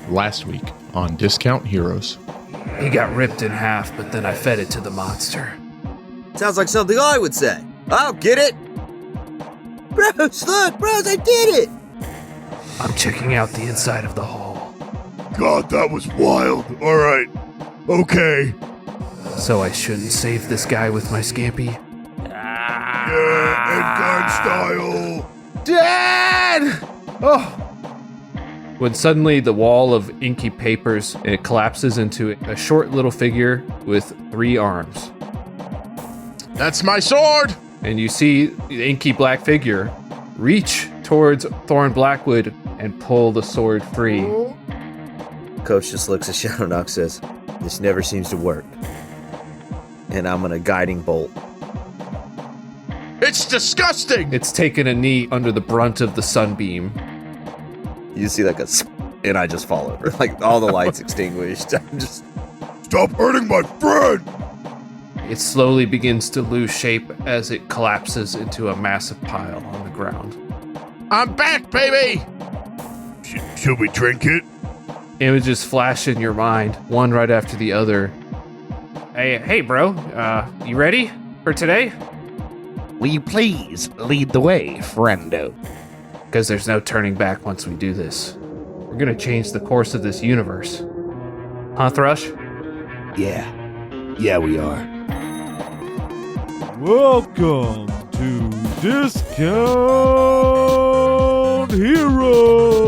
last week on Discount Heroes. He got ripped in half, but then I fed it to the monster. Sounds like something I would say. I'll get it. Bros, look, bros, I did it. I'm checking out the inside of the hole. God, that was wild. All right. Okay. So I shouldn't save this guy with my scampi? Yeah, Edgard style. Dad! Oh. When suddenly the wall of inky papers, and it collapses into a short little figure with 3 arms. That's my sword! And you see the inky black figure reach towards Thorn Blackwood and pull the sword free. Coach just looks at Shadowknock and says, "This never seems to work." And I'm gonna guiding bolt. It's disgusting! It's taken a knee under the brunt of the sunbeam. You see like and I just fall over. Like all the lights extinguished. I'm just... Stop hurting my friend! It slowly begins to lose shape as it collapses into a massive pile on the ground. I'm back, baby! Should we drink it? Images flash in your mind, one right after the other. Hey, bro, you ready for today? Will you please lead the way, friendo? Because there's no turning back once we do this. We're gonna change the course of this universe. Huh, Thrush? Yeah, we are. Welcome to Discount Heroes.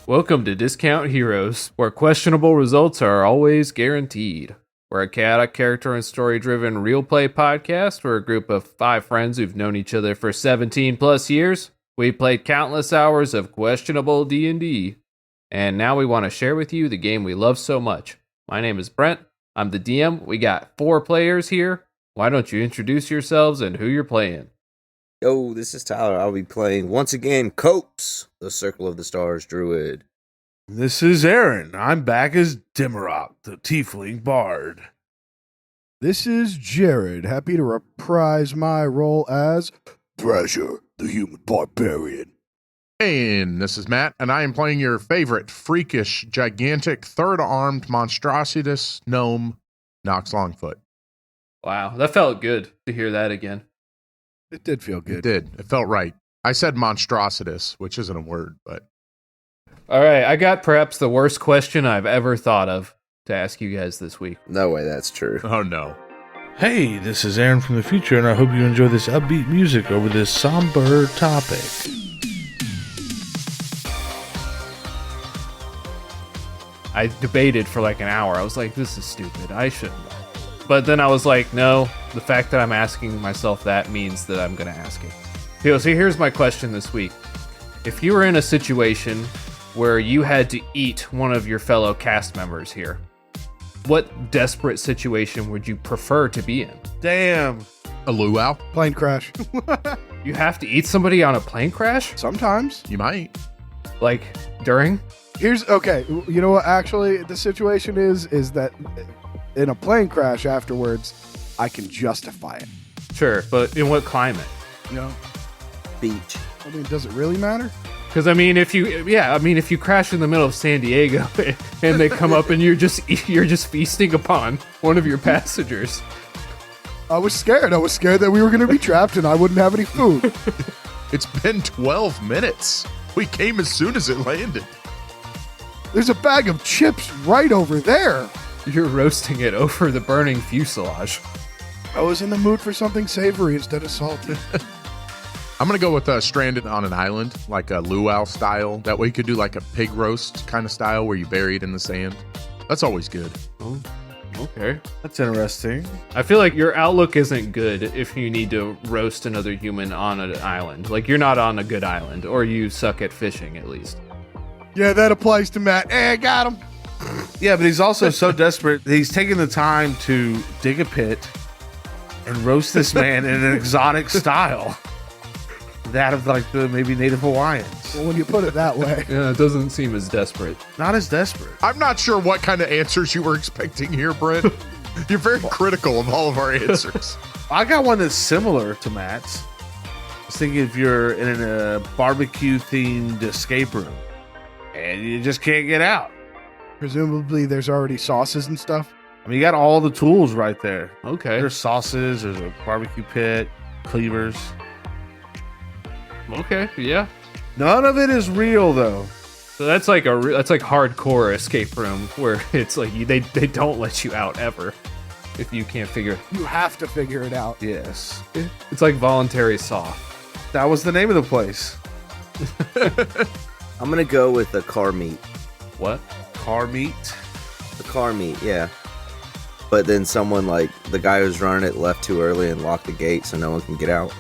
Welcome to Discount Heroes, where questionable results are always guaranteed. We're a chaotic character and story-driven real play podcast. We're a group of 5 friends who've known each other for 17 plus years. We've played countless hours of questionable D&D, and now we want to share with you the game we love so much. My name is Brent. I'm the DM. We got 4 players here. Why don't you introduce yourselves and who you're playing? Yo, this is Tyler. I'll be playing once again Copes, the Circle of the Stars Druid. This is Aaron. I'm back as Dimmerok, the Tiefling Bard. This is Jared, happy to reprise my role as Thrasher, the human barbarian. And this is Matt, and I am playing your favorite freakish, gigantic, third-armed monstrositus gnome, Nox Longfoot. Wow, that felt good to hear that again. It did feel good. It did. It felt right. I said monstrositus, which isn't a word, but... All right, I got perhaps the worst question I've ever thought of to ask you guys this week. No way that's true. Oh, no. Hey, this is Aaron from the future, and I hope you enjoy this upbeat music over this somber topic. I debated for like an hour. I was like, this is stupid. I shouldn't. But then I was like, no, the fact that I'm asking myself that means that I'm going to ask it. So here's my question this week. If you were in a situation where you had to eat one of your fellow cast members here, what desperate situation would you prefer to be in? Damn. A luau? Plane crash. You have to eat somebody on a plane crash? Sometimes. You might. Like, during? Okay, you know what actually the situation is that in a plane crash afterwards, I can justify it. Sure, but in what climate? You know? Beach. I mean, does it really matter? Because if you crash in the middle of San Diego and they come up and you're just feasting upon one of your passengers. I was scared. I was scared that we were going to be trapped and I wouldn't have any food. It's been 12 minutes. We came as soon as it landed. There's a bag of chips right over there. You're roasting it over the burning fuselage. I was in the mood for something savory instead of salty. I'm going to go with stranded on an island, like a luau style. That way you could do like a pig roast kind of style where you bury it in the sand. That's always good. Oh, okay. That's interesting. I feel like your outlook isn't good if you need to roast another human on an island. Like, you're not on a good island, or you suck at fishing, at least. Yeah, that applies to Matt. Hey, I got him. Yeah, but he's also so desperate that he's taking the time to dig a pit and roast this man in an exotic style. That of like the maybe Native Hawaiians. Well, when you put it that way. Yeah, it doesn't seem as desperate. Not as desperate. I'm not sure what kind of answers you were expecting here, Brent. You're very critical of all of our answers. I got one that's similar to Matt's. I was thinking if you're in a barbecue themed escape room and you just can't get out. Presumably there's already sauces and stuff. I mean, you got all the tools right there. Okay. There's sauces, there's a barbecue pit, cleavers. Okay, yeah. None of it is real though. So that's like that's like hardcore escape room where it's like they don't let you out ever if you can't figure. You have to figure it out. Yes. It's like voluntary saw. That was the name of the place. I'm gonna go with the car meet. What? Car meet. The car meet, yeah. But then someone like the guy who's running it left too early and locked the gate so no one can get out.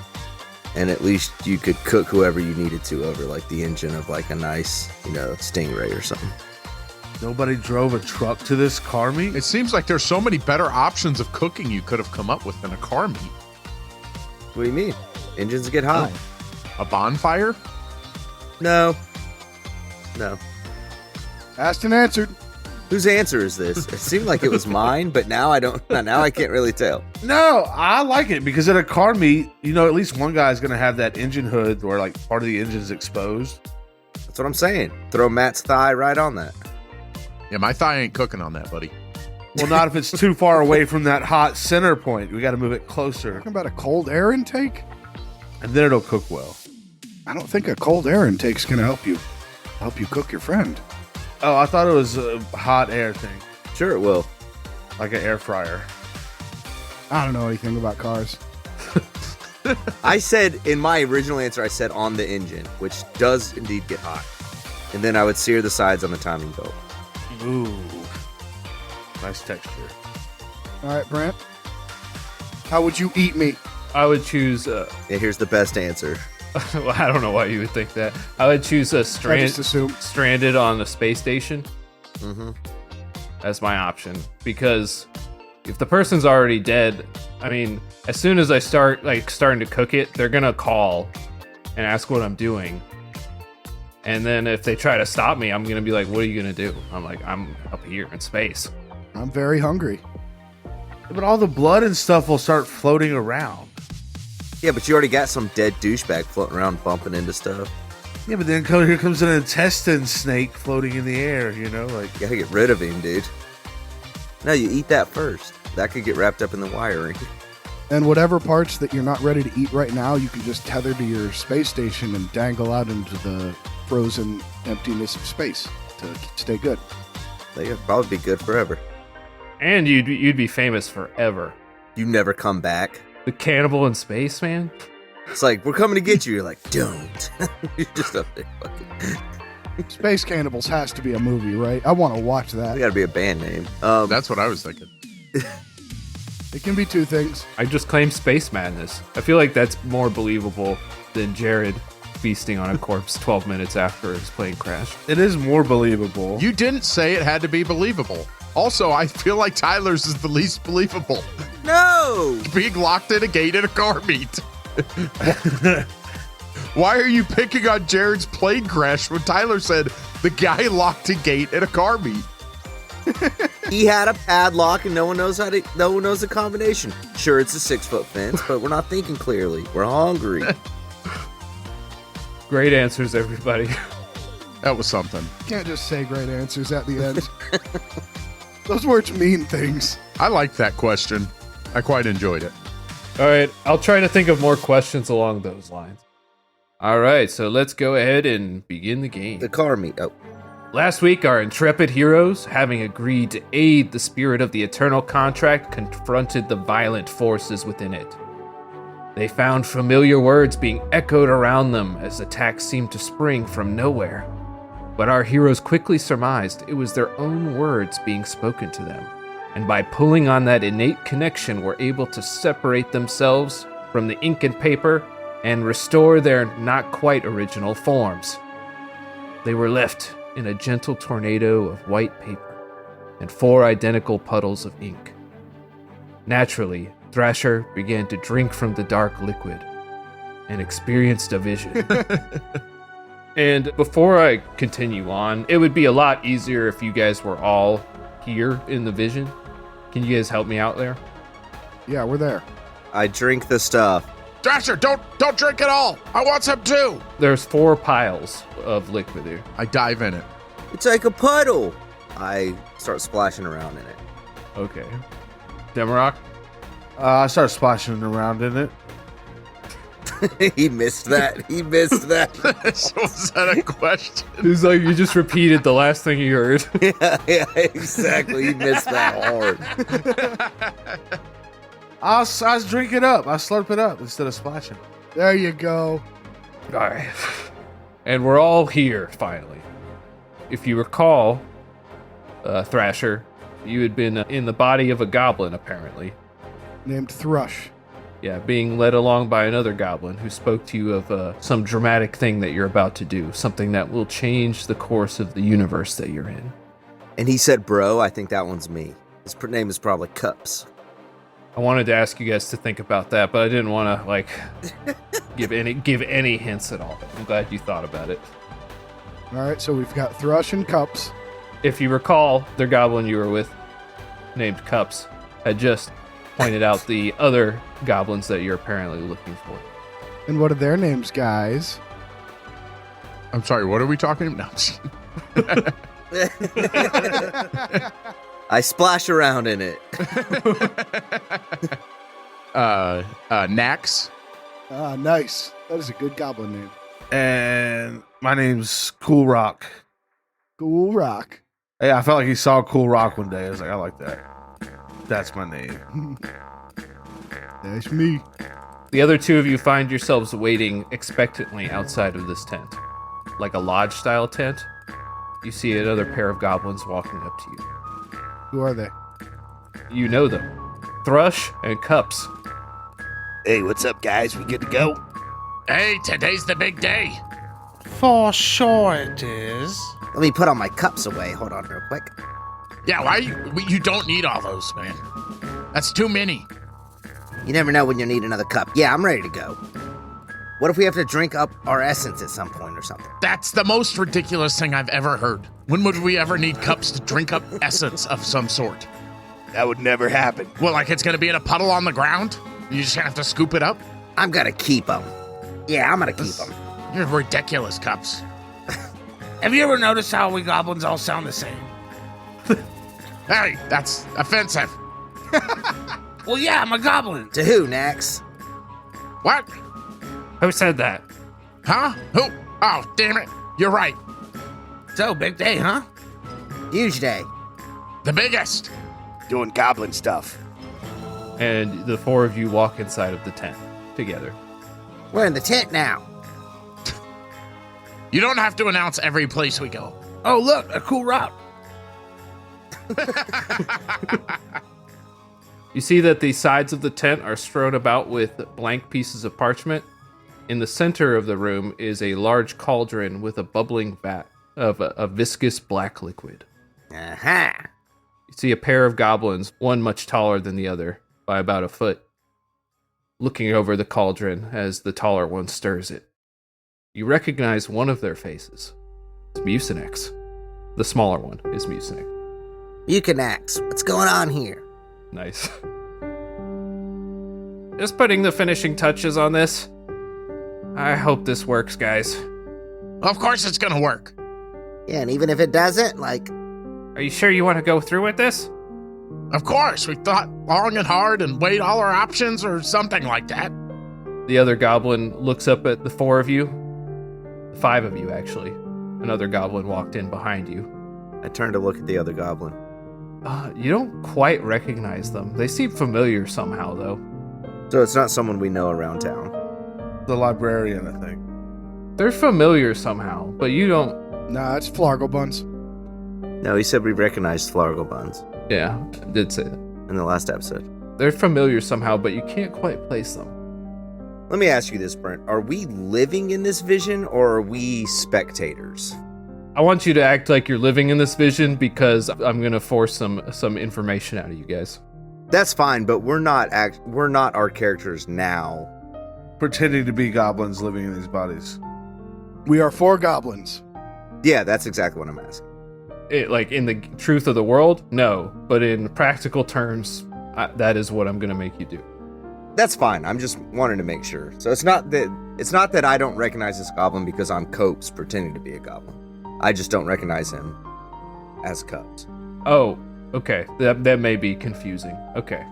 And at least you could cook whoever you needed to over like the engine of like a nice, Stingray or something. Nobody drove a truck to this car meet? It seems like there's so many better options of cooking you could have come up with than a car meet. What do you mean? Engines get high. A bonfire? No. Asked and answered. Whose answer is this? It seemed like it was mine, but now I can't really tell. No, I like it because at a car meet, at least one guy's going to have that engine hood where like part of the engine's exposed. That's what I'm saying. Throw Matt's thigh right on that. Yeah, my thigh ain't cooking on that, buddy. Well, not if it's too far away from that hot center point. We got to move it closer, Talking about a cold air intake? and then it'll cook well. I don't think a cold air intake's going to help you cook your friend. Oh, I thought it was a hot air thing, Sure it will. like an air fryer. I don't know anything about cars. I said in my original answer, I said on the engine, which does indeed get hot. And then I would sear the sides on the timing belt. Ooh, nice texture. All right, Brent. How would you eat me? I would choose. Yeah, here's the best answer. Well, I don't know why you would think that. I would choose a I just assume. stranded on the space station. Mm-hmm. That's my option because if the person's already dead, I mean, as soon as I start starting to cook it, they're gonna call and ask what I'm doing. And then if they try to stop me, I'm gonna be like, "What are you gonna do?" I'm like, "I'm up here in space." I'm very hungry. But all the blood and stuff will start floating around. Yeah, but you already got some dead douchebag floating around bumping into stuff. Yeah, but then here comes an intestine snake floating in the air, like... You gotta get rid of him, dude. No, you eat that first. That could get wrapped up in the wiring. And whatever parts that you're not ready to eat right now, you can just tether to your space station and dangle out into the frozen emptiness of space to stay good. They would probably be good forever. And you'd be famous forever. You never come back. The cannibal in space, man. It's like, we're coming to get you. You're like, don't. You're just up there fucking. Space Cannibals has to be a movie, right? I want to watch They that. gotta be a band name. That's what I was thinking. It can be two things. I just claimed space madness. I feel like that's more believable than Jared feasting on a corpse 12 minutes after his plane crashed. It is more believable. You didn't say it had to be believable. Also, I feel like Tyler's is the least believable. No! Being locked in a gate at a car meet. Why are you picking on Jared's plane crash when Tyler said the guy locked a gate at a car meet? He had a padlock and no one knows the combination. Sure, it's a 6-foot fence, but we're not thinking clearly. We're hungry. Great answers, everybody. That was something. Can't just say great answers at the end. Those words mean things. I liked that question. I quite enjoyed it. All right, I'll try to think of more questions along those lines. All right, so let's go ahead and begin the game. The car meet. Oh, Last week, our intrepid heroes, having agreed to aid the spirit of the Eternal Contract, confronted the violent forces within it. They found familiar words being echoed around them as attacks seemed to spring from nowhere. But our heroes quickly surmised it was their own words being spoken to them, and by pulling on that innate connection were able to separate themselves from the ink and paper and restore their not quite original forms. They were left in a gentle tornado of white paper. and 4 identical puddles of ink. Naturally, Thrasher began to drink from the dark liquid and experienced a vision. And before I continue on, it would be a lot easier if you guys were all here in the vision. Can you guys help me out there? Yeah, we're there. I drink the stuff. Thrasher, don't drink it all. I want some too. There's 4 piles of liquid here. I dive in it. It's like a puddle. I start splashing around in it. Okay. Demarok? I start splashing around in it. He missed that. He missed that. So was that a question? It was like you just repeated the last thing you heard. yeah, exactly. He missed that hard. I'll drink it up. I slurp it up instead of splashing. There you go. All right. And we're all here, finally. If you recall, Thrasher, you had been in the body of a goblin, apparently. Named Thrush. Yeah, being led along by another goblin who spoke to you of some dramatic thing that you're about to do, something that will change the course of the universe that you're in. And he said, bro, I think that one's me. His name is probably Cups. I wanted to ask you guys to think about that, but I didn't want to, like, give any hints at all. I'm glad you thought about it. All right, so we've got Thrush and Cups. If you recall, the goblin you were with, named Cups, had just pointed out the other goblins that you're apparently looking for. And what are their names, guys? I'm sorry, what are we talking about? No. I splash around in it. Nax. Ah, nice. That is a good goblin name. And my name's Cool Rock. Cool Rock. Hey, I felt like he saw Cool Rock one day. I was like, I like that. That's my name. That's me. The other 2 of you find yourselves waiting expectantly outside of this tent. Like a lodge-style tent. You see another pair of goblins walking up to you. Who are they? You know them. Thrush and Cups. Hey, what's up, guys? We good to go? Hey, today's the big day. For sure it is. Let me put all my cups away. Hold on real quick. Yeah, why you don't need all those, man. That's too many. You never know when you'll need another cup. Yeah, I'm ready to go. What if we have to drink up our essence at some point or something? That's the most ridiculous thing I've ever heard. When would we ever need cups to drink up essence of some sort? That would never happen. Well, like it's gonna be in a puddle on the ground? You just have to scoop it up? I'm gonna keep them. Yeah, I'm gonna keep them. You're ridiculous, Cups. Have you ever noticed how we goblins all sound the same? Hey, that's offensive. Well, yeah, I'm a goblin. To who, Nax? What? Who said that? Huh? Who? Oh, damn it. You're right. So, big day, huh? Huge day. The biggest. Doing goblin stuff. And the 4 of you walk inside of the tent together. We're in the tent now. You don't have to announce every place we go. Oh, look, a Cool Rock. You see that the sides of the tent are strewn about with blank pieces of parchment. In the center of the room is a large cauldron with a bubbling vat of a viscous black liquid. Aha. You see a pair of goblins, one much taller than the other by about a foot, looking over the cauldron as the taller one stirs it. You recognize one of their faces. It's Mucinex. The smaller one is Mucinex. Mucinex, what's going on here? Nice. Just putting the finishing touches on this. I hope this works, guys. Of course it's gonna work. Yeah, and even if it doesn't, like... Are you sure you want to go through with this? Of course, we thought long and hard and weighed all our options or something like that. The other goblin looks up at the 4 of you. The 5 of you, actually. Another goblin walked in behind you. I turned to look at the other goblin. You don't quite recognize them. They seem familiar somehow, though. So it's not someone we know around town. The librarian, I think. They're familiar somehow, but you don't... Nah, it's Flargle Buns. No, he said we recognized Flargle Buns Yeah, I did say that. in the last episode. They're familiar somehow, but you can't quite place them. Let me ask you this, Brent. Are we living in this vision or are we spectators? I want you to act like you're living in this vision because I'm gonna force some information out of you guys. That's fine, but we're not our characters now. Pretending to be goblins living in these bodies. We are 4 goblins. Yeah, that's exactly what I'm asking. Like in the truth of the world, no. But in practical terms, that is what I'm gonna make you do. That's fine. I'm just wanting to make sure. So it's not that I don't recognize this goblin because I'm Copes pretending to be a goblin. I just don't recognize him as Copes. Oh, okay. That may be confusing. Okay.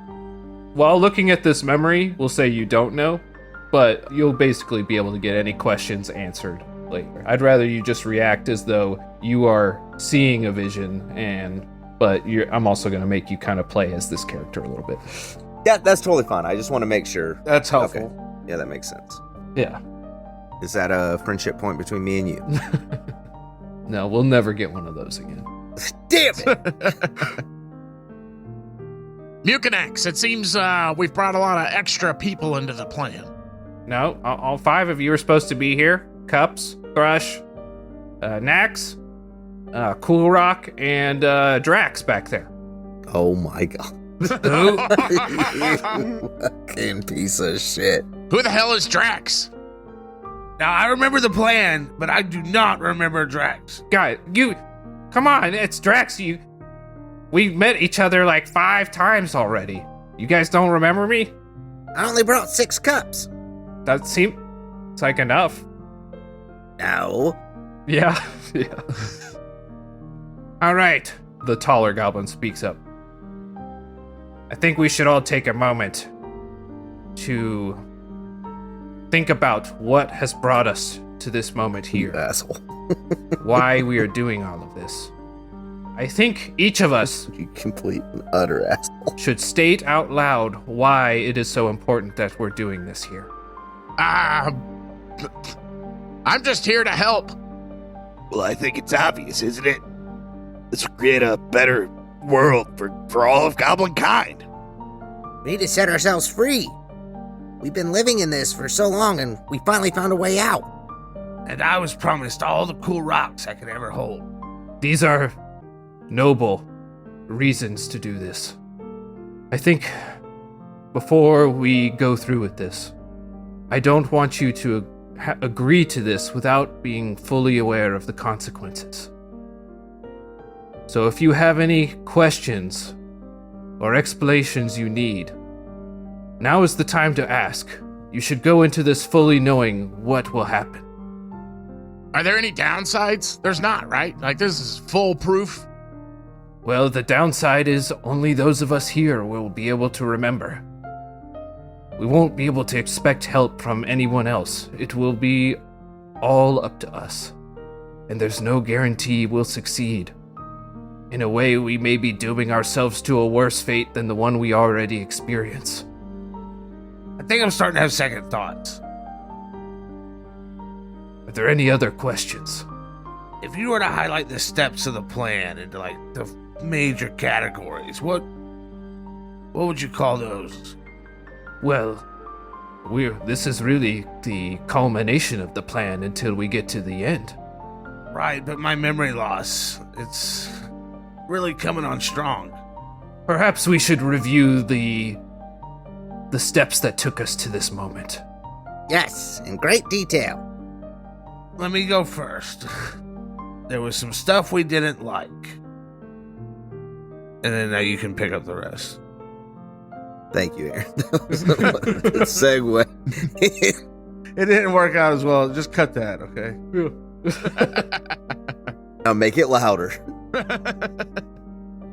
While looking at this memory, we'll say you don't know, but you'll basically be able to get any questions answered later. I'd rather you just react as though you are seeing a vision, but I'm also going to make you kind of play as this character a little bit. Yeah, that's totally fine. I just want to make sure. That's helpful. Okay. Yeah, that makes sense. Yeah. Is that a friendship point between me and you? No, we'll never get one of those again. Damn it! Mucinex, it seems we've brought a lot of extra people into the plan. No, all 5 of you are supposed to be here. Cups, Thrush, Nax, Cool Rock, and Drax back there. Oh my god. Who? You fucking piece of shit. Who the hell is Drax? Now, I remember the plan, but I do not remember Drax. Guy, come on, it's Drax. We met each other like 5 times already. You guys don't remember me? I only brought 6 cups. That seems it's like enough. No. Yeah. Yeah. All right. The taller goblin speaks up. I think we should all take a moment to think about what has brought us to this moment here. You asshole. Why we are doing all of this. I think each of us You complete and utter asshole. should state out loud why it is so important that we're doing this here. I'm just here to help. Well, I think it's obvious, isn't it? This will create a better world for all of goblin kind. We need to set ourselves free. We've been living in this for so long, and we finally found a way out. And I was promised all the cool rocks I could ever hold. These are noble reasons to do this. I think before we go through with this, I don't want you to agree to this without being fully aware of the consequences. So if you have any questions or explanations you need, now is the time to ask. You should go into this fully knowing what will happen. Are there any downsides? There's not, right? Like, this is foolproof. Well, the downside is only those of us here will be able to remember. We won't be able to expect help from anyone else. It will be all up to us. And there's no guarantee we'll succeed. In a way, we may be dooming ourselves to a worse fate than the one we already experience. I think I'm starting to have second thoughts. Are there any other questions? If you were to highlight the steps of the plan into like the major categories, what would you call those? Well, this is really the culmination of the plan until we get to the end. Right, but my memory loss, it's really coming on strong. Perhaps we should review the steps that took us to this moment. Yes, in great detail. Let me go first. There was some stuff we didn't like. And then now you can pick up the rest. Thank you, Aaron. That was a segue. It didn't work out as well. Just cut that, okay? Now make it louder.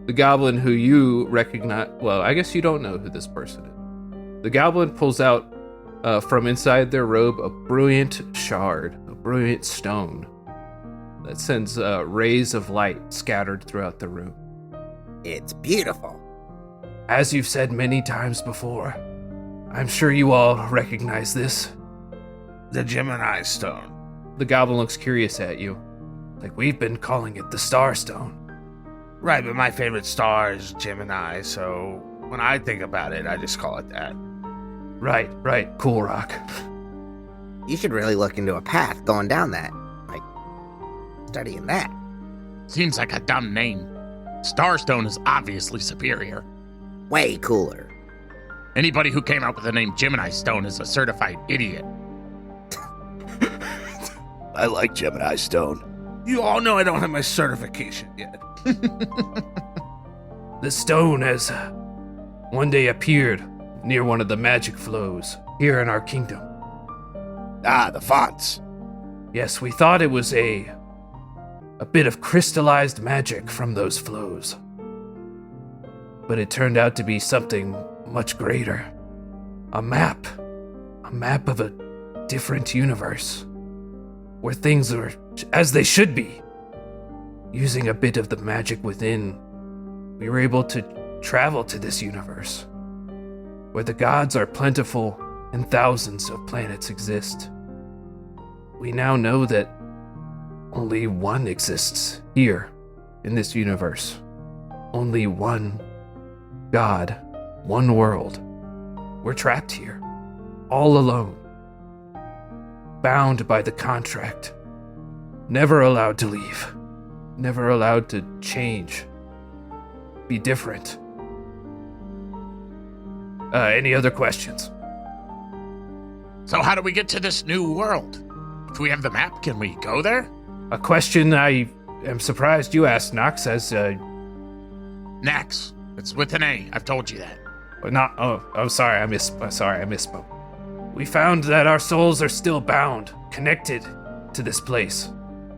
The goblin who you recognize, well, I guess you don't know who this person is. The goblin pulls out from inside their robe a brilliant shard, a brilliant stone that sends rays of light scattered throughout the room. It's beautiful. As you've said many times before, I'm sure you all recognize this. The Gemini Stone. The goblin looks curious at you. Like, we've been calling it the Star Stone. Right, but my favorite star is Gemini, so when I think about it, I just call it that. Right, cool rock. You should really look into a path going down that. Like, studying that. Seems like a dumb name. Starstone is obviously superior. Way cooler. Anybody who came up with the name Gemini Stone is a certified idiot. I like Gemini Stone. You all know I don't have my certification yet. The stone has one day appeared near one of the magic flows here in our kingdom. Ah, the fonts. Yes, we thought it was a bit of crystallized magic from those flows. But it turned out to be something much greater. A map of a different universe, where things are as they should be. Using a bit of the magic within, we were able to travel to this universe, where the gods are plentiful and thousands of planets exist. We now know that only one exists here in this universe. Only one God, one world. We're trapped here, all alone, bound by the contract, never allowed to leave, never allowed to change, be different. Any other questions? So how do we get to this new world? If we have the map, can we go there? A question I am surprised you asked, Nox, as, Nax. It's with an A. I've told you that. I'm sorry, I misspoke. We found that our souls are still bound, connected to this place,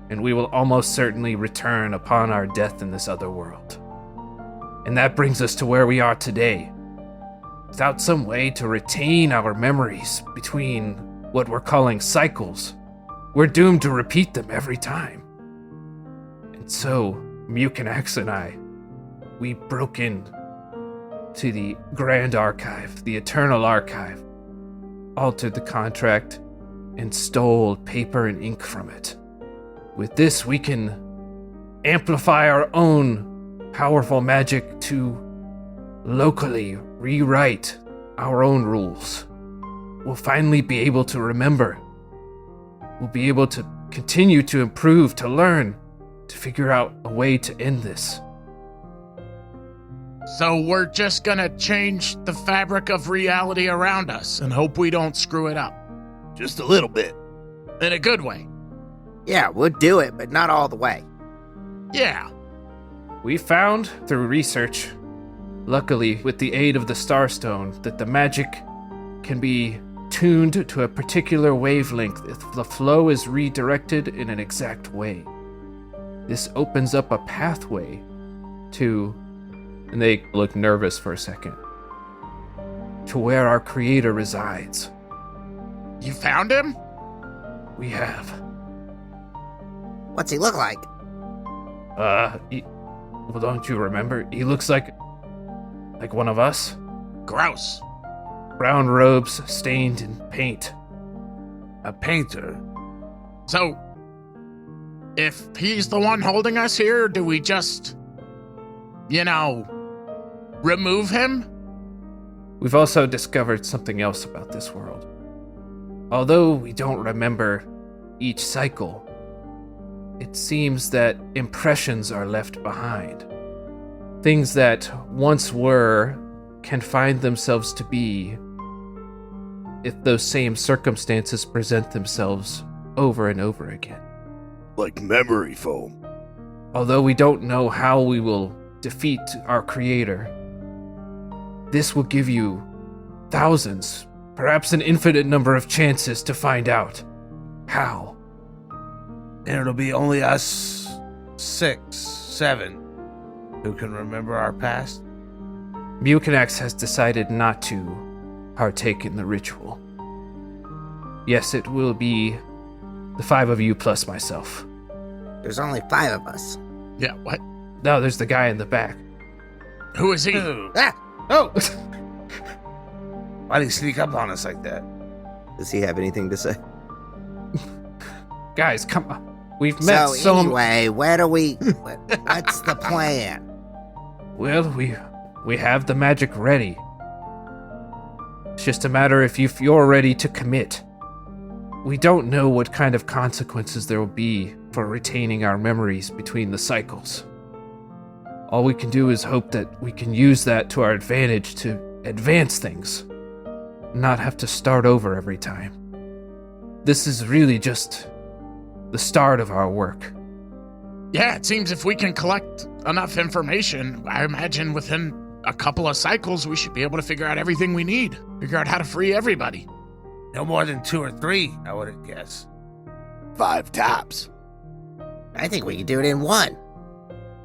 and we will almost certainly return upon our death in this other world. And that brings us to where we are today. Without some way to retain our memories between what we're calling cycles, we're doomed to repeat them every time. And so, Mukinax and I, we broke in to the Grand Archive, the Eternal Archive, altered the contract, and stole paper and ink from it. With this, we can amplify our own powerful magic to locally rewrite our own rules. We'll finally be able to remember. We'll be able to continue to improve, to learn, to figure out a way to end this. So we're just gonna change the fabric of reality around us and hope we don't screw it up. Just a little bit. In a good way. Yeah, we'll do it, but not all the way. Yeah. We found, through research, luckily with the aid of the Starstone, that the magic can be tuned to a particular wavelength if the flow is redirected in an exact way. This opens up a pathway to, and they look nervous for a second, to where our creator resides. You found him? We have. What's he look like? Well, don't you remember? He looks like one of us. Gross. Brown robes stained in paint. A painter. So, if he's the one holding us here, do we just, remove him? We've also discovered something else about this world. Although we don't remember each cycle, it seems that impressions are left behind. Things that once were can find themselves to be if those same circumstances present themselves over and over again. Like memory foam. Although we don't know how we will defeat our creator, this will give you thousands, perhaps an infinite number of chances to find out how. And it'll be only us 6, 7 who can remember our past. Mukinax has decided not to partake in the ritual. Yes, it will be the 5 of you plus myself. There's only 5 of us. Yeah, what? No, there's the guy in the back. Who is he? Ah! Oh! Why'd he sneak up on us like that? Does he have anything to say? Guys, come on. We've met So anyway, where do we... what's the plan? Well, we have the magic ready. It's just a matter if you're ready to commit. we don't know what kind of consequences there will be for retaining our memories between the cycles. All we can do is hope that we can use that to our advantage to advance things, not have to start over every time. This is really just the start of our work. Yeah, it seems if we can collect enough information, I imagine within a couple of cycles, we should be able to figure out everything we need. Figure out how to free everybody. No more than 2 or 3, I would guess. 5 tops. I think we can do it in 1.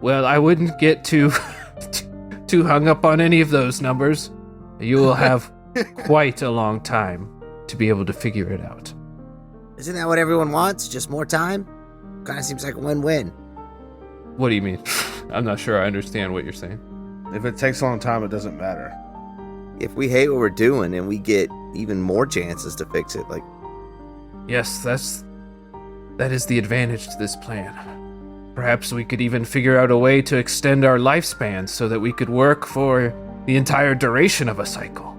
Well, I wouldn't get too hung up on any of those numbers. You will have quite a long time to be able to figure it out. Isn't that what everyone wants? Just more time? Kind of seems like a win-win. What do you mean? I'm not sure I understand what you're saying. If it takes a long time, it doesn't matter. If we hate what we're doing and we get even more chances to fix it, like, Yes, that is the advantage to this plan. Perhaps we could even figure out a way to extend our lifespan so that we could work for the entire duration of a cycle.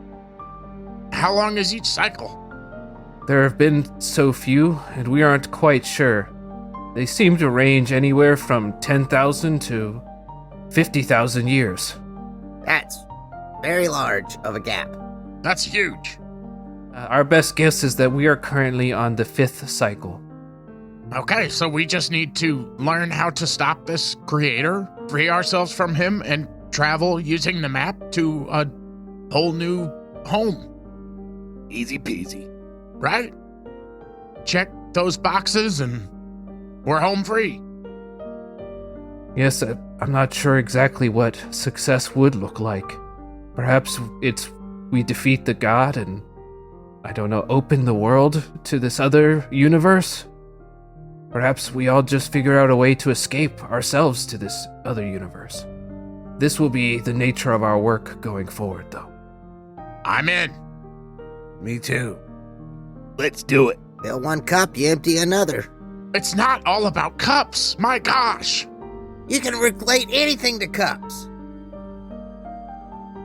How long is each cycle? There have been so few, and we aren't quite sure. They seem to range anywhere from 10,000 to 50,000 years. That's very large of a gap. That's huge. Our best guess is that we are currently on the 5th cycle. Okay, so we just need to learn how to stop this creator, free ourselves from him, and travel using the map to a whole new home. Easy peasy. Right? Check those boxes and we're home free. Yes, I'm not sure exactly what success would look like. Perhaps it's we defeat the god and, I don't know, open the world to this other universe? Perhaps we all just figure out a way to escape ourselves to this other universe. This will be the nature of our work going forward, though. I'm in. Me too. Let's do it. Fill 1 cup, you empty another. It's not all about cups. My gosh. You can relate anything to cups.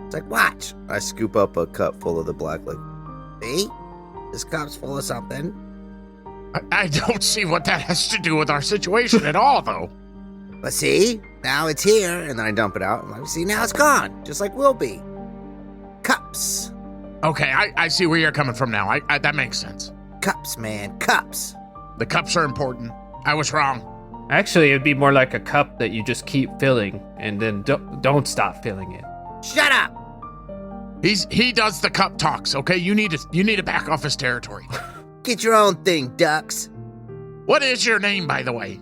It's like, watch. I scoop up a cup full of the black liquid. See? This cup's full of something. I don't see what that has to do with our situation at all, though. But see? Now it's here, and then I dump it out. And like, see, now it's gone. Just like we'll be. Cups. Okay, I see where you're coming from now. I that makes sense. Cups, man. Cups. The cups are important. I was wrong. Actually, it'd be more like a cup that you just keep filling and then don't stop filling it. Shut up! He does the cup talks, okay? You need to back off his territory. Get your own thing, ducks. What is your name, by the way?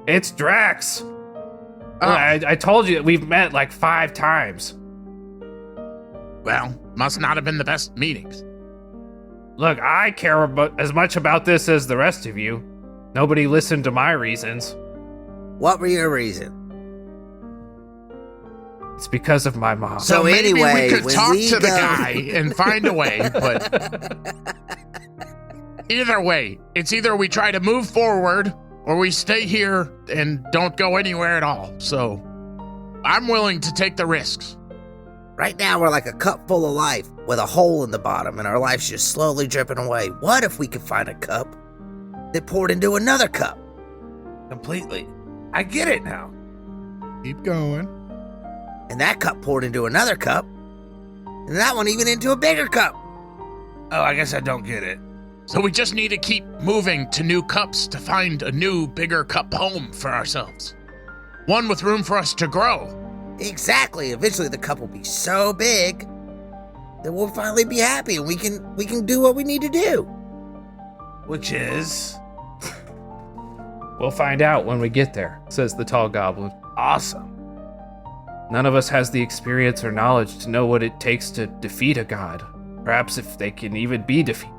It's Drax. Oh. I told you that we've met like 5 times. Well, must not have been the best meetings. Look, I care as much about this as the rest of you. Nobody listened to my reasons. What were your reasons? It's because of my mom. So maybe anyway, we could when talk we to the go- guy and find a way, but either way, it's either we try to move forward or we stay here and don't go anywhere at all. So I'm willing to take the risks. Right now, we're like a cup full of life with a hole in the bottom, and our life's just slowly dripping away. What if we could find a cup that poured into another cup? Completely. I get it now. Keep going. And that cup poured into another cup, and that one even into a bigger cup. Oh, I guess I don't get it. So we just need to keep moving to new cups to find a new, bigger cup home for ourselves. One with room for us to grow. Exactly. Eventually, the cup will be so big that we'll finally be happy, and we can do what we need to do. Which is We'll find out when we get there, says the tall goblin. awesome. None of us has the experience or knowledge to know what it takes to defeat a god. Perhaps if they can even be defeated.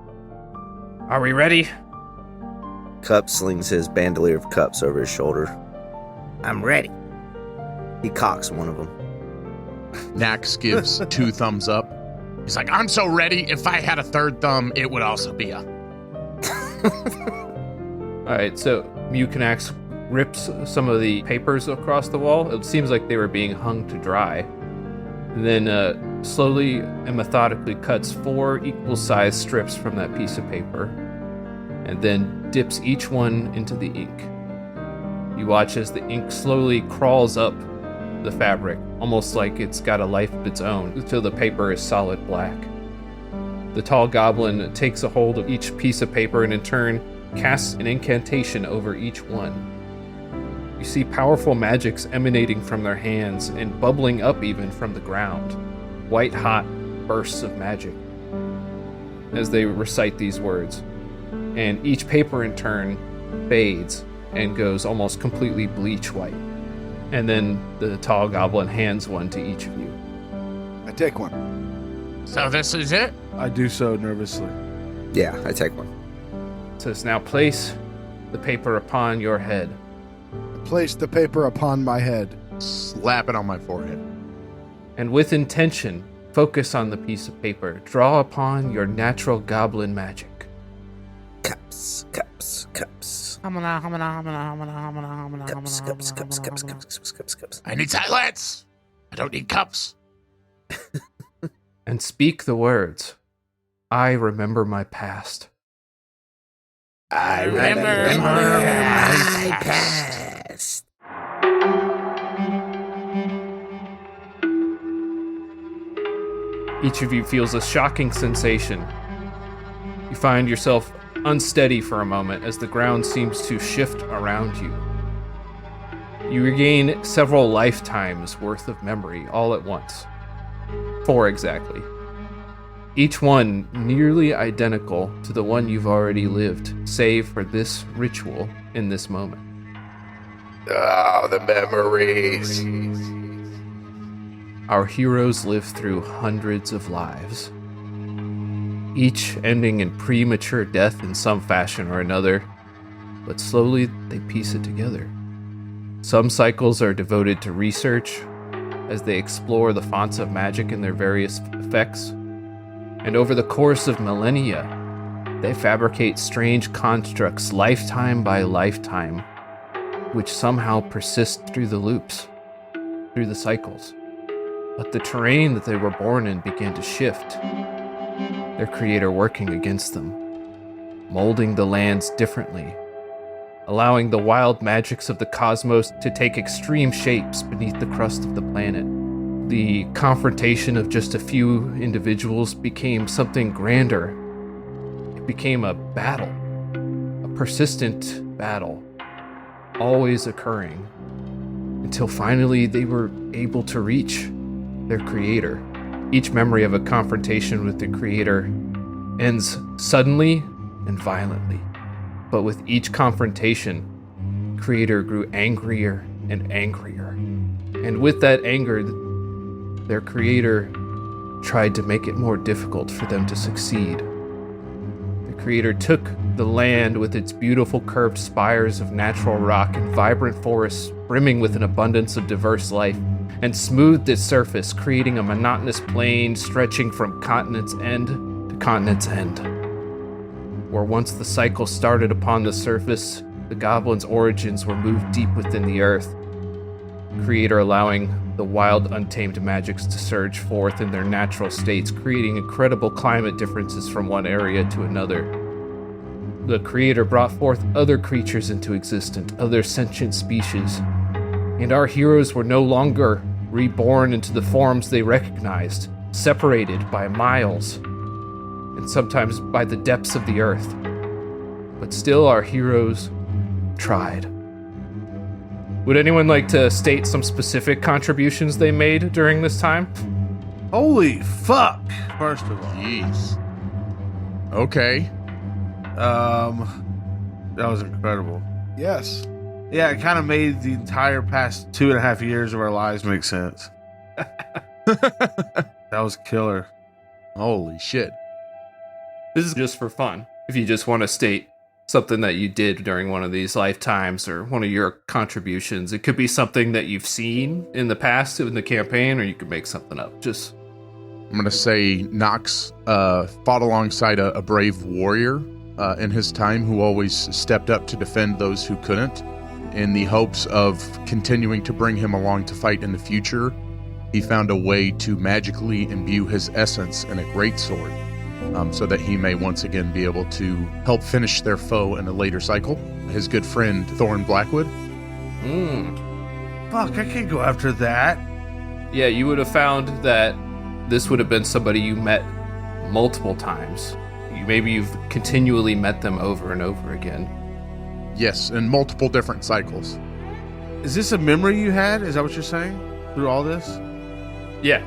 Are we ready? Cup slings his bandolier of cups over his shoulder. I'm ready. He cocks one of them. Nax gives 2 thumbs up. He's like, I'm so ready. If I had a third thumb, it would also be up. Alright, so Mukinax rips some of the papers across the wall. It seems like they were being hung to dry. And then slowly and methodically cuts 4 equal-sized strips from that piece of paper. and then dips each one into the ink. You watch as the ink slowly crawls up the fabric, almost like it's got a life of its own, until the paper is solid black. The tall goblin takes a hold of each piece of paper and in turn casts an incantation over each one. You see powerful magics emanating from their hands and bubbling up even from the ground. White-hot bursts of magic as they recite these words. And each paper in turn fades and goes almost completely bleach white. And then the tall goblin hands one to each of you. I take one. So this is it? I do so nervously. Yeah, I take one. It says, now place the paper upon your head. Place the paper upon my head. Slap it on my forehead. And with intention, focus on the piece of paper. Draw upon your natural goblin magic. Cups, cups, cups. Cups. I need silence. I don't need cups. And speak the words, I remember my past. I remember my past. Each of you feels a shocking sensation. You find yourself unsteady for a moment as the ground seems to shift around you. You regain several lifetimes worth of memory all at once. 4 exactly. Each one nearly identical to the one you've already lived, save for this ritual in this moment. Ah, the memories. Our heroes live through hundreds of lives, each ending in premature death in some fashion or another, but slowly they piece it together. Some cycles are devoted to research as they explore the fonts of magic and their various effects, and over the course of millennia, they fabricate strange constructs lifetime by lifetime, which somehow persist through the loops, through the cycles. But the terrain that they were born in began to shift, their creator working against them, molding the lands differently, allowing the wild magics of the cosmos to take extreme shapes beneath the crust of the planet. The confrontation of just a few individuals became something grander. It became a battle, a persistent battle, always occurring, until finally they were able to reach their creator. Each memory of a confrontation with the creator ends suddenly and violently. But with each confrontation, creator grew angrier and angrier. And with that anger, their creator tried to make it more difficult for them to succeed. The creator took the land with its beautiful curved spires of natural rock and vibrant forests brimming with an abundance of diverse life, and smoothed its surface, creating a monotonous plain stretching from continent's end to continent's end. Where once the cycle started upon the surface, the goblins' origins were moved deep within the earth, creator allowing the wild, untamed magics to surge forth in their natural states, creating incredible climate differences from one area to another. The creator brought forth other creatures into existence, other sentient species, and our heroes were no longer reborn into the forms they recognized, separated by miles, and sometimes by the depths of the earth. But still our heroes tried. Would anyone like to state some specific contributions they made during this time? Holy fuck! First of all, Jeez. Okay. that was incredible. Yes. Yeah, it kind of made the entire past 2.5 years of our lives make sense. That was killer. Holy shit. This is just for fun. If you just want to state something that you did during one of these lifetimes or one of your contributions, it could be something that you've seen in the past in the campaign, or you could make something up. Just, I'm going to say Nox fought alongside a brave warrior in his time who always stepped up to defend those who couldn't. In the hopes of continuing to bring him along to fight in the future, he found a way to magically imbue his essence in a greatsword so that he may once again be able to help finish their foe in a later cycle. His good friend Thorn Blackwood. Fuck, I can't go after that. Yeah, you would have found that this would have been somebody you met multiple times. Maybe you've continually met them over and over again. Yes, in multiple different cycles. Is this a memory you had? Is that what you're saying? Through all this? Yeah.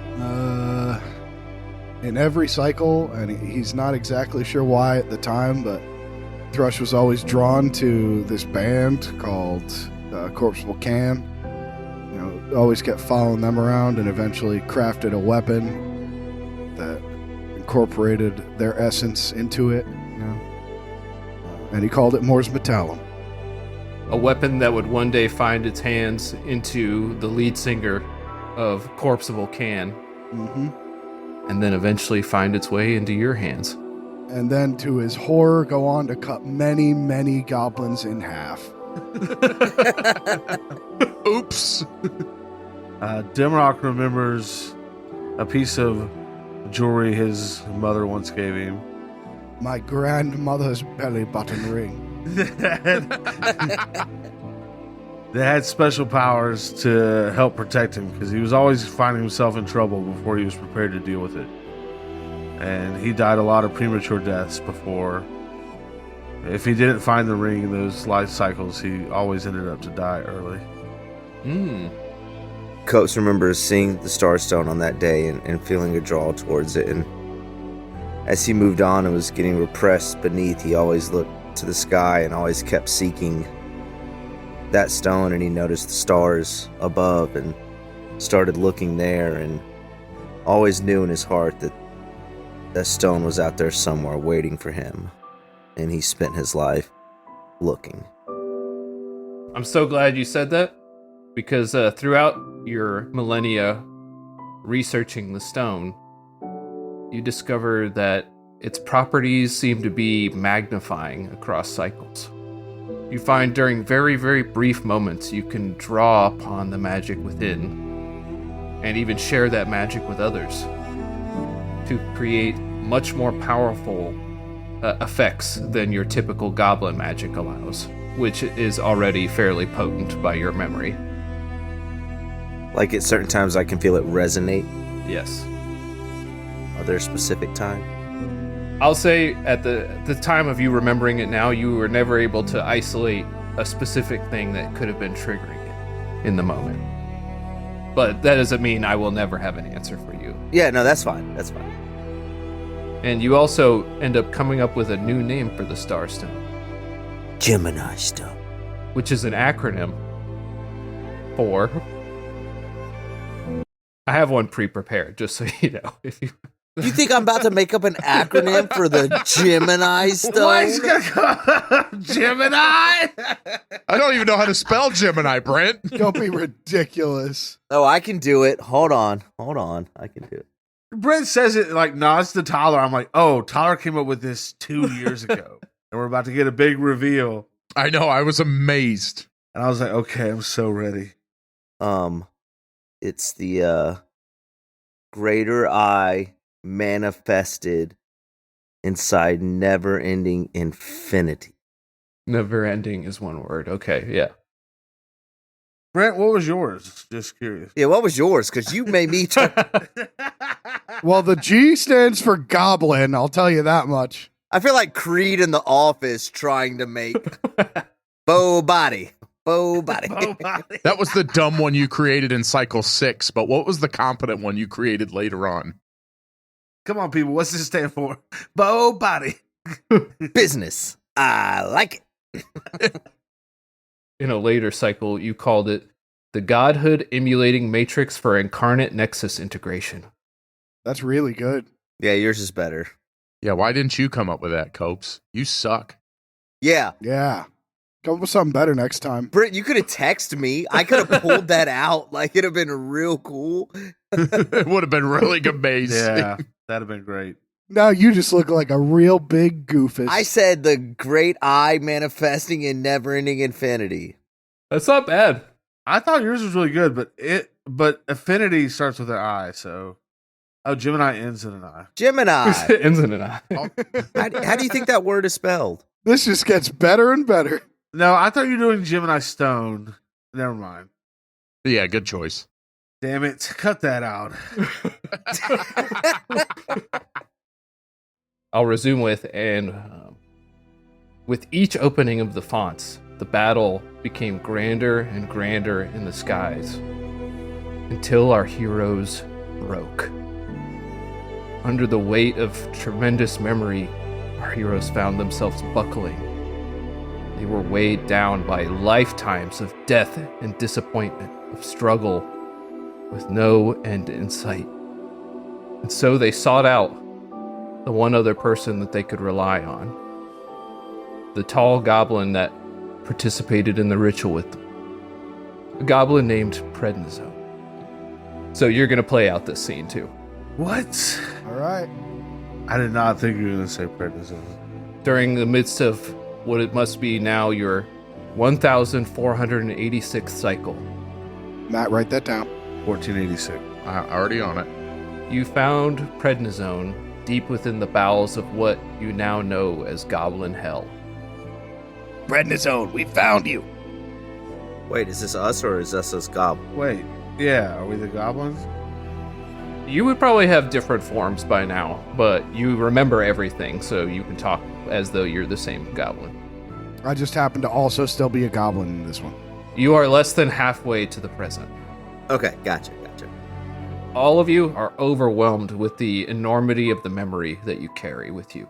In every cycle, and he's not exactly sure why at the time, but Thrush was always drawn to this band called Corpseable Can. You know, always kept following them around and eventually crafted a weapon that incorporated their essence into it. You know, and he called it Mors Metallum. A weapon that would one day find its hands into the lead singer of Corpseable Can. Mm-hmm. And then eventually find its way into your hands. And then, to his horror, go on to cut many, many goblins in half. Oops. Dimrock remembers a piece of jewelry his mother once gave him. My grandmother's belly button ring. They had special powers to help protect him because he was always finding himself in trouble before he was prepared to deal with it. And he died a lot of premature deaths before. If he didn't find the ring in those life cycles, he always ended up to die early. Coates remembers seeing the Starstone on that day and feeling a draw towards it. And as he moved on and was getting repressed beneath, he always looked to the sky and always kept seeking that stone, and he noticed the stars above and started looking there, and always knew in his heart that that stone was out there somewhere waiting for him, and he spent his life looking. I'm so glad you said that, because throughout your millennia researching the stone, you discover that its properties seem to be magnifying across cycles. You find during very, very brief moments you can draw upon the magic within and even share that magic with others to create much more powerful effects than your typical goblin magic allows, which is already fairly potent by your memory. Like at certain times I can feel it resonate. Yes. Are there specific times? I'll say at the time of you remembering it now, you were never able to isolate a specific thing that could have been triggering it in the moment. But that doesn't mean I will never have an answer for you. Yeah, no, that's fine. That's fine. And you also end up coming up with a new name for the Starstone, Gemini Stone. which is an acronym for... I have one pre-prepared, just so you know. If you... You think I'm about to make up an acronym for the Gemini Stone? Gemini? I don't even know how to spell Gemini, Brent. Don't be ridiculous. Oh, I can do it. Hold on. I can do it. Brent says it like nods to Tyler. I'm like, oh, Tyler came up with this 2 years ago. And we're about to get a big reveal. I know, I was amazed. And I was like, okay, I'm so ready. It's the greater I manifested inside never-ending infinity. Never ending is one word. Okay, yeah. Brent, what was yours? Just curious. Yeah, what was yours? Because you made me Well, the G stands for goblin, I'll tell you that much. I feel like Creed in The Office trying to make Bo Body. That was the dumb one you created in cycle 6, but what was the competent one you created later on? Come on, people. What's this stand for? Bo Body. Business. I like it. In a later cycle, you called it the Godhood Emulating Matrix for Incarnate Nexus Integration. That's really good. Yeah, yours is better. Yeah, why didn't you come up with that, Copes? You suck. Yeah. Yeah. Come up with something better next time. Britt, you could have texted me. I could have pulled that out. Like, it'd have been real cool. It would have been really amazing. Yeah, that'd have been great. Now you just look like a real big goofus. I said the great I manifesting in never-ending infinity. That's not bad. I thought yours was really good, but affinity starts with an I, so Oh, Gemini ends in an I. Gemini. Ends in an I. How do you think that word is spelled? This just gets better and better. No, I thought you were doing Gemini Stone. Never mind. Yeah, good choice. Damn it. Cut that out. I'll resume with, and with each opening of the fonts, the battle became grander and grander in the skies until our heroes broke. Under the weight of tremendous memory, our heroes found themselves buckling. They were weighed down by lifetimes of death and disappointment, of struggle with no end in sight. And so they sought out the one other person that they could rely on. The tall goblin that participated in the ritual with them. A goblin named Prednisone. So you're going to play out this scene too. What? All right. I did not think you were going to say prednisone. During the midst of what it must be now your 1,486th cycle, Matt, write that down. 1486. Already on it. you found Prednisone deep within the bowels of what you now know as Goblin Hell. Prednisone, we found you. Wait, is this us or is this us goblins? Wait, yeah, are we the goblins? You would probably have different forms by now, but you remember everything, so you can talk as though you're the same goblin. I just happen to also still be a goblin in this one. You are less than halfway to the present. Okay, gotcha. All of you are overwhelmed with the enormity of the memory that you carry with you.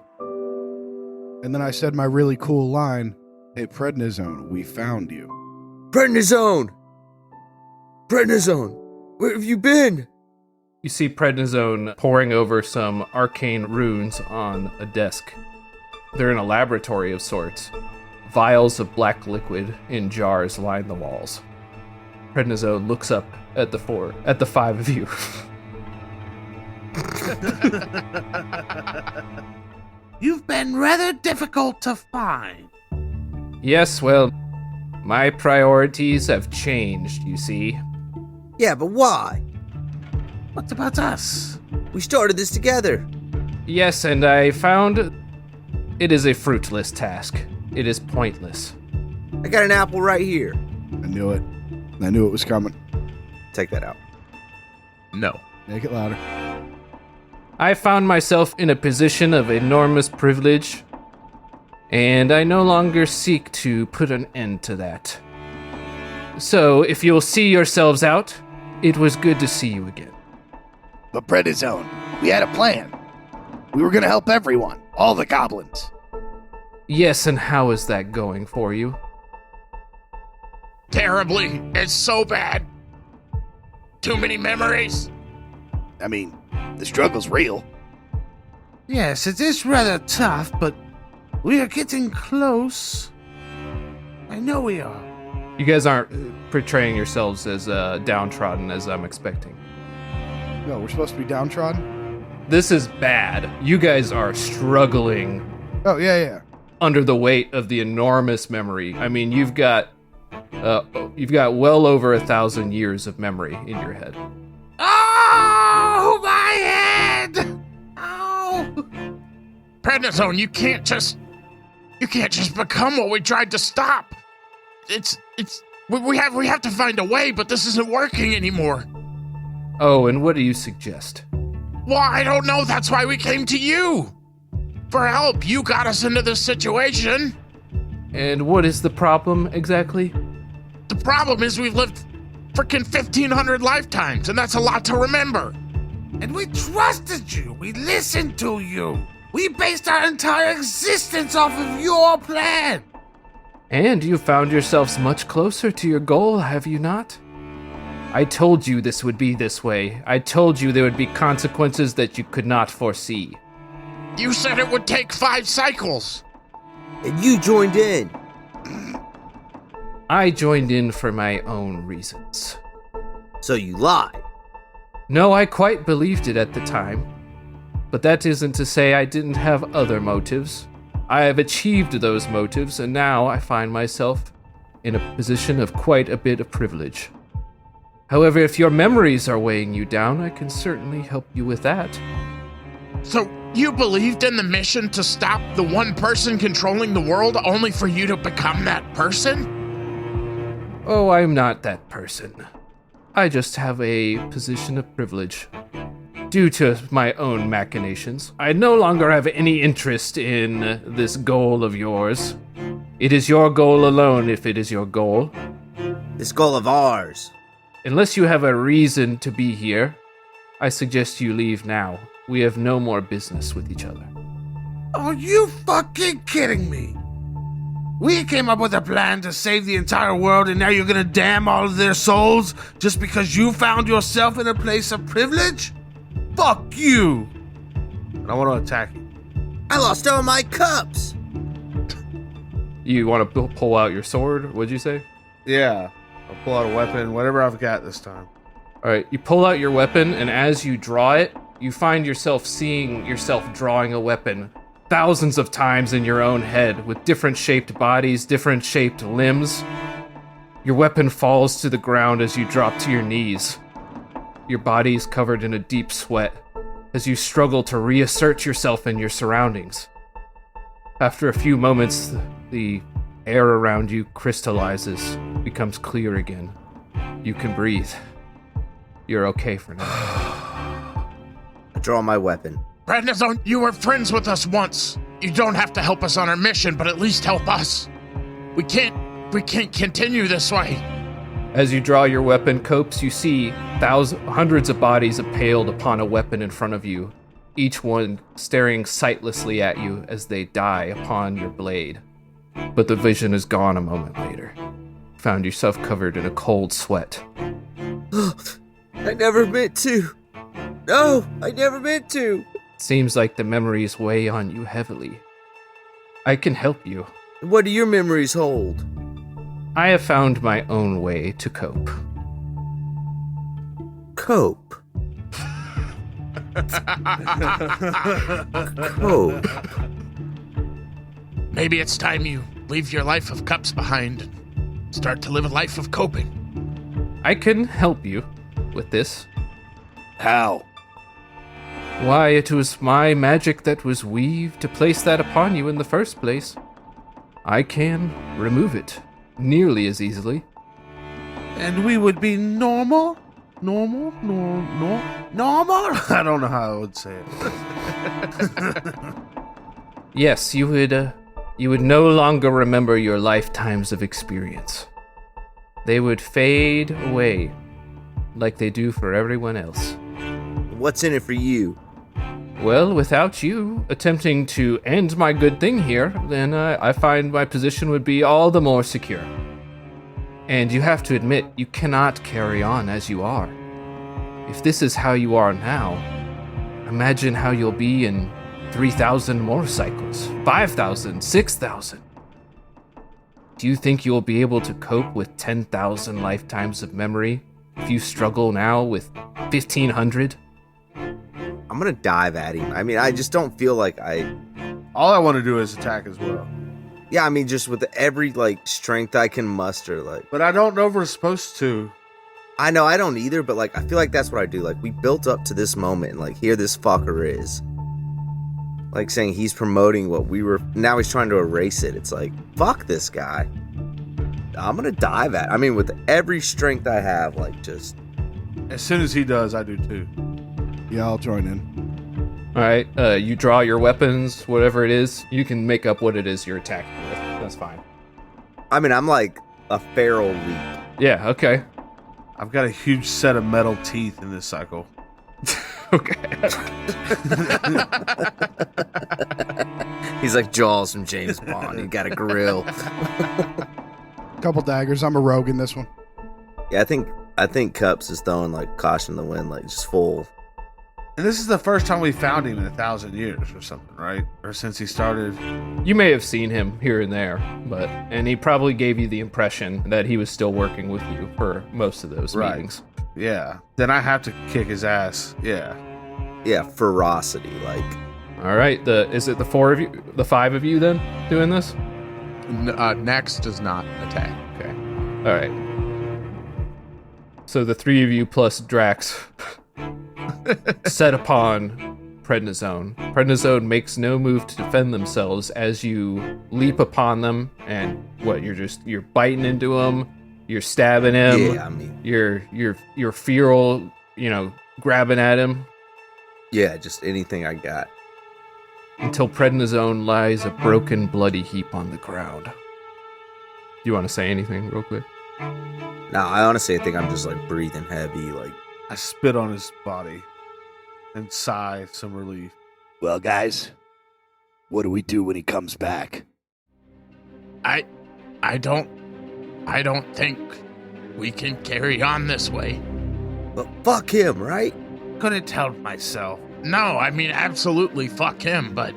And then I said my really cool line, "Hey, Prednisone, we found you." Prednisone! Prednisone! Where have you been? You see Prednisone poring over some arcane runes on a desk. They're in a laboratory of sorts. Vials of black liquid in jars line the walls. Prednisone looks up at the five of you. You've been rather difficult to find. Yes, well, my priorities have changed, you see. Yeah, but why? What about us? We started this together. Yes, and I found it is a fruitless task. It is pointless. I got an apple right here. I knew it. I knew it was coming. Take that out. No. Make it louder. I found myself in a position of enormous privilege, and I no longer seek to put an end to that. So, if you'll see yourselves out, it was good to see you again. But Prednisone, we had a plan. We were gonna help everyone, all the goblins. Yes, and how is that going for you? Terribly. It's so bad. Too many memories. I mean, the struggle's real. Yes, it is rather tough, but we are getting close. I know we are. You guys aren't portraying yourselves as downtrodden as I'm expecting. No, we're supposed to be downtrodden? This is bad. You guys are struggling Oh, yeah. under the weight of the enormous memory. I mean, you've got well over 1,000 years of memory in your head. Oh, my head! Oh! Prednisone, you can't just become what we tried to stop. We have to find a way, but this isn't working anymore. Oh, and what do you suggest? Well, I don't know. That's why we came to you. For help. You got us into this situation. And what is the problem exactly? The problem is we've lived freaking 1,500 lifetimes, and that's a lot to remember. And we trusted you. We listened to you. We based our entire existence off of your plan. And you found yourselves much closer to your goal, have you not? I told you this would be this way. I told you there would be consequences that you could not foresee. You said it would take 5 cycles. And you joined in. I joined in for my own reasons. So you lied. No, I quite believed it at the time. But that isn't to say I didn't have other motives. I have achieved those motives, and now I find myself in a position of quite a bit of privilege. However, if your memories are weighing you down, I can certainly help you with that. So you believed in the mission to stop the one person controlling the world only for you to become that person? Oh, I'm not that person. I just have a position of privilege. Due to my own machinations, I no longer have any interest in this goal of yours. It is your goal alone if it is your goal. This goal of ours. Unless you have a reason to be here, I suggest you leave now. We have no more business with each other. Are you fucking kidding me? We came up with a plan to save the entire world, and now you're gonna damn all of their souls just because you found yourself in a place of privilege? Fuck you! And I want to attack you. I lost all my cups. You want to pull out your sword? What'd you say? Yeah. I'll pull out a weapon, whatever I've got this time. All right, you pull out your weapon, and as you draw it, you find yourself seeing yourself drawing a weapon thousands of times in your own head with different shaped bodies, different shaped limbs. Your weapon falls to the ground as you drop to your knees. Your body is covered in a deep sweat as you struggle to reassert yourself in your surroundings. After a few moments, the air around you crystallizes, becomes clear again. You can breathe. You're okay for now. I draw my weapon. Brandon, you were friends with us once. You don't have to help us on our mission, but at least help us. We can't continue this way. As you draw your weapon, Copes, you see hundreds of bodies impaled upon a weapon in front of you, each one staring sightlessly at you as they die upon your blade. But the vision is gone a moment later. Found yourself covered in a cold sweat. I never meant to. No, I never meant to. Seems like the memories weigh on you heavily. I can help you. What do your memories hold? I have found my own way to cope. Cope. Cope. Maybe it's time you leave your life of cups behind and start to live a life of coping. I can help you with this. How? Why, it was my magic that was weaved to place that upon you in the first place. I can remove it nearly as easily. And we would be normal? Normal? I don't know how I would say it. Yes, you would no longer remember your lifetimes of experience. They would fade away like they do for everyone else. What's in it for you? Well, without you attempting to end my good thing here, then I find my position would be all the more secure. And you have to admit, you cannot carry on as you are. If this is how you are now, imagine how you'll be in 3,000 more cycles, 5,000, 6,000. Do you think you'll be able to cope with 10,000 lifetimes of memory if you struggle now with 1,500? I'm gonna dive at him. I mean, I just don't feel like All I want to do is attack as well. Yeah, I mean, just with every, strength I can muster, But I don't know if we're supposed to. I know I don't either, but, I feel like that's what I do. We built up to this moment, and, here this fucker is. Saying he's promoting what we were... Now he's trying to erase it. It's fuck this guy. I'm gonna dive at... I mean, with every strength I have, just... As soon as he does, I do too. Yeah, I'll join in. All right, you draw your weapons, whatever it is. You can make up what it is you're attacking with. That's fine. I mean, I'm like a feral leap. Yeah, okay. I've got a huge set of metal teeth in this cycle. Okay. He's like Jaws from James Bond. He got a grill. Couple daggers. I'm a rogue in this one. Yeah, I think Cups is throwing caution to the wind, just full. And this is the first time we found him in 1,000 years or something, right? Or since he started. You may have seen him here and there, and he probably gave you the impression that he was still working with you for most of those meetings. Yeah. Then I have to kick his ass. Yeah. Yeah, ferocity, All right, is it the 4 of you, the 5 of you then doing this? Next does not attack. Okay. All right. So the three of you plus Drax set upon Prednisone. Prednisone makes no move to defend themselves as you leap upon them, and you're biting into them, you're stabbing him, Yeah, I mean, you're feral, grabbing at him. yeah, just anything I got. Until Prednisone lies a broken, bloody heap on the ground. Do you want to say anything real quick? No, I honestly think I'm just like breathing heavy. Like, I spit on his body and sigh some relief. Well, guys, what do we do when he comes back? I don't think we can carry on this way. but fuck him, right? Couldn't help myself. No, I mean, absolutely fuck him, but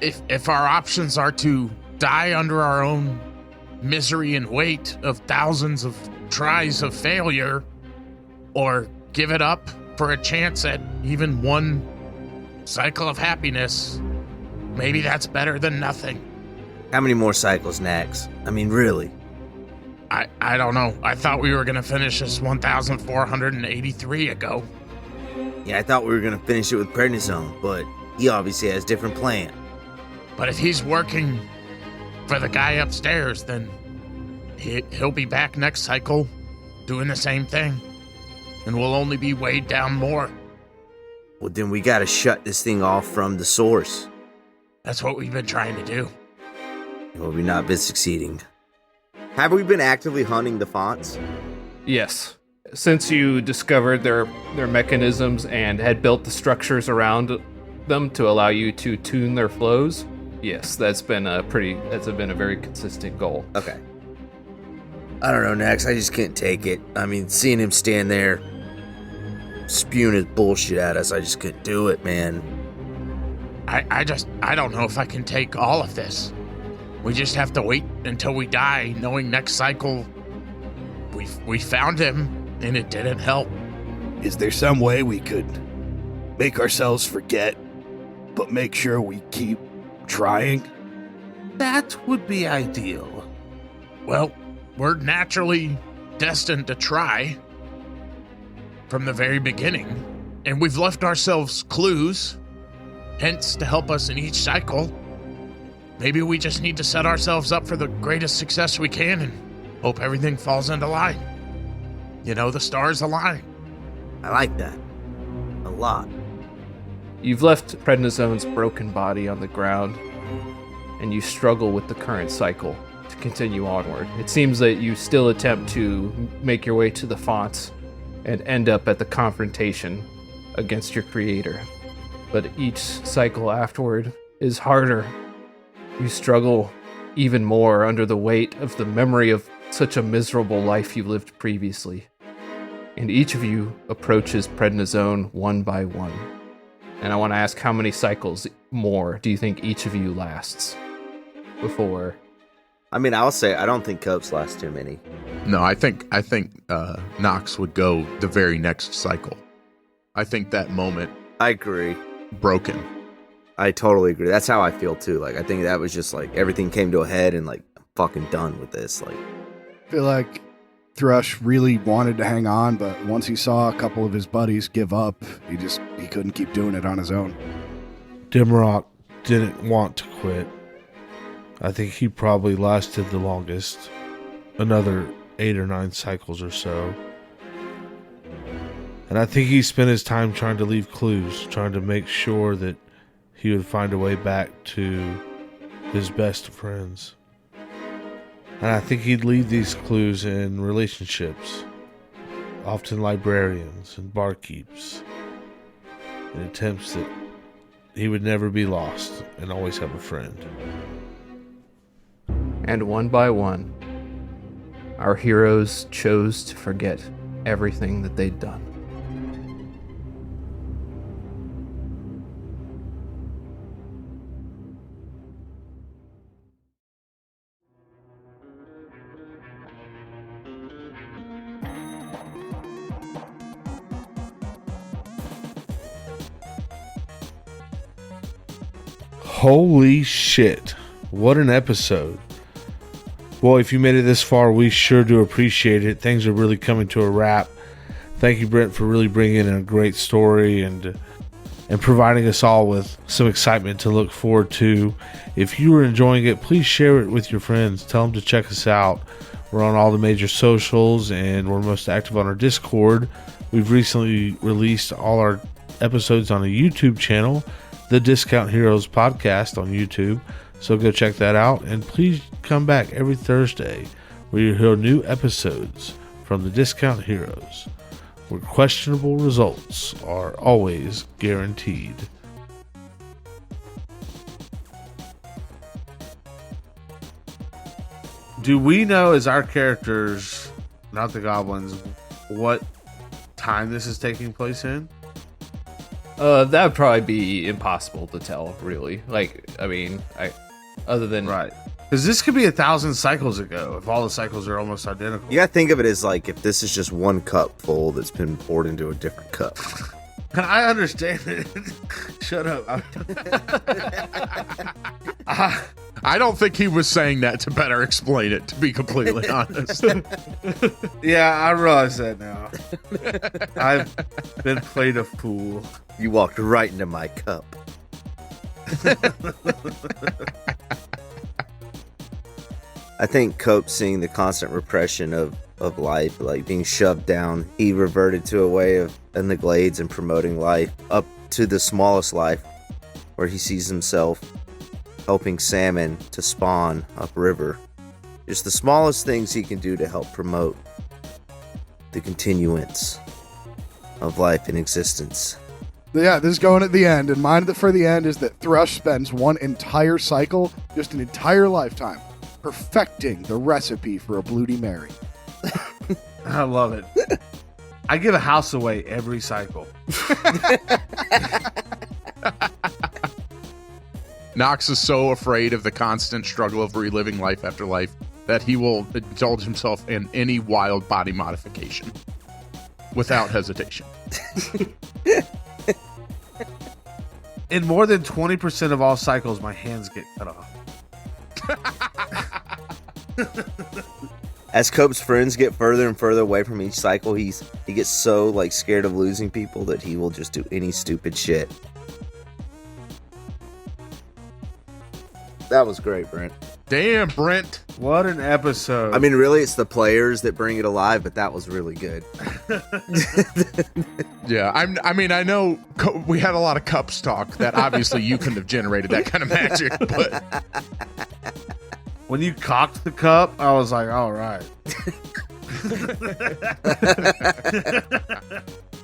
if our options are to die under our own misery and weight of thousands of tries of failure, or give it up for a chance at even one cycle of happiness, maybe that's better than nothing. How many more cycles, Nax? I mean, really? I don't know. I thought we were gonna finish this 1,483 ago. Yeah, I thought we were gonna finish it with prednisone, but he obviously has different plan. But if he's working for the guy upstairs, then he'll be back next cycle doing the same thing. And we'll only be weighed down more. Well, then we gotta shut this thing off from the source. That's what we've been trying to do. Well, we've not been succeeding. Have we been actively hunting the fonts? Yes. Since you discovered their mechanisms and had built the structures around them to allow you to tune their flows, yes, that's been a very consistent goal. Okay. I don't know, Nax. I just can't take it. I mean, seeing him stand there spewing his bullshit at us, I just couldn't do it, man. I don't know if I can take all of this. We just have to wait until we die, knowing next cycle we found him and it didn't help. Is there some way we could make ourselves forget, but make sure we keep trying? That would be ideal. Well, we're naturally destined to try from the very beginning, and we've left ourselves clues, hints to help us in each cycle. Maybe we just need to set ourselves up for the greatest success we can and hope everything falls into line. The stars align. I like that. A lot. You've left Prednisone's broken body on the ground, and you struggle with the current cycle to continue onward. It seems that you still attempt to make your way to the fonts and end up at the confrontation against your creator. But each cycle afterward is harder. You struggle even more under the weight of the memory of such a miserable life you lived previously. And each of you approaches Prednisone one by one. And I want to ask, how many cycles more do you think each of you lasts before? I mean, I'll say I don't think Copes lasts too many. No, I think Nox would go the very next cycle. I think that moment I agree. broken. I totally agree. That's how I feel too. Like, I think that was just like everything came to a head and like I'm fucking done with this. Like, I feel like Thrush really wanted to hang on, but once he saw a couple of his buddies give up, he couldn't keep doing it on his own. Dimrock didn't want to quit. I think he probably lasted the longest, another 8 or 9 cycles or so. And I think he spent his time trying to leave clues, trying to make sure that he would find a way back to his best friends. And I think he'd leave these clues in relationships, often librarians and barkeeps, in attempts that he would never be lost and always have a friend. And one by one, our heroes chose to forget everything that they'd done. Holy shit. What an episode. Well, if you made it this far, we sure do appreciate it. Things are really coming to a wrap. Thank you, Brent, for really bringing in a great story and providing us all with some excitement to look forward to. If you are enjoying it, please share it with your friends. Tell them to check us out. We're on all the major socials, and we're most active on our Discord. We've recently released all our episodes on a YouTube channel, The Discount Heroes Podcast on YouTube. So go check that out, and please come back every Thursday where you hear new episodes from The Discount Heroes, where questionable results are always guaranteed. Do we know, as our characters, not the goblins, what time this is taking place in? That would probably be impossible to tell, really. Other than Right. Because this could be 1,000 cycles ago, if all the cycles are almost identical. You gotta think of it as like if this is just one cup full that's been poured into a different cup. I understand it. Shut up. I don't think he was saying that to better explain it, to be completely honest. Yeah, I realize that now. I've been played a fool. You walked right into my cup. I think Cope, seeing the constant repression of life, like being shoved down, he reverted to a way of in the glades and promoting life up to the smallest life, where he sees himself helping salmon to spawn upriver. Just the smallest things he can do to help promote the continuance of life and existence. Yeah, this is going at the end, and mine for the end is that Thrush spends one entire cycle, just an entire lifetime, perfecting the recipe for a Bloody Mary. I love it. I give a house away every cycle. Knox is so afraid of the constant struggle of reliving life after life that he will indulge himself in any wild body modification without hesitation. In more than 20% of all cycles, my hands get cut off. As Cope's friends get further and further away from each cycle, he gets so like scared of losing people that he will just do any stupid shit. That was great, Brent. Damn, Brent. What an episode. I mean, really, it's the players that bring it alive, but that was really good. Yeah, I know we had a lot of cups talk that obviously you couldn't have generated that kind of magic, but when you cocked the cup, I was like, all right.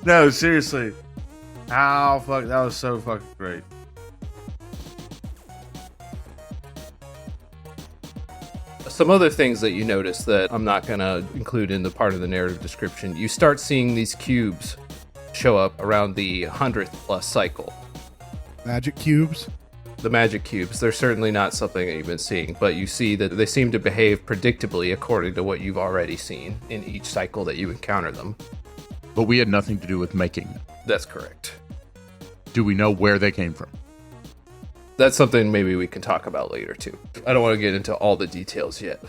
No, seriously. That was so fucking great. some other things that you notice that I'm not going to include in the part of the narrative description. You start seeing these cubes show up around the 100th plus cycle. Magic cubes? The magic cubes, they're certainly not something that you've been seeing, but you see that they seem to behave predictably according to what you've already seen in each cycle that you encounter them. But we had nothing to do with making them. That's correct. Do we know where they came from? That's something maybe we can talk about later too. I don't want to get into all the details yet.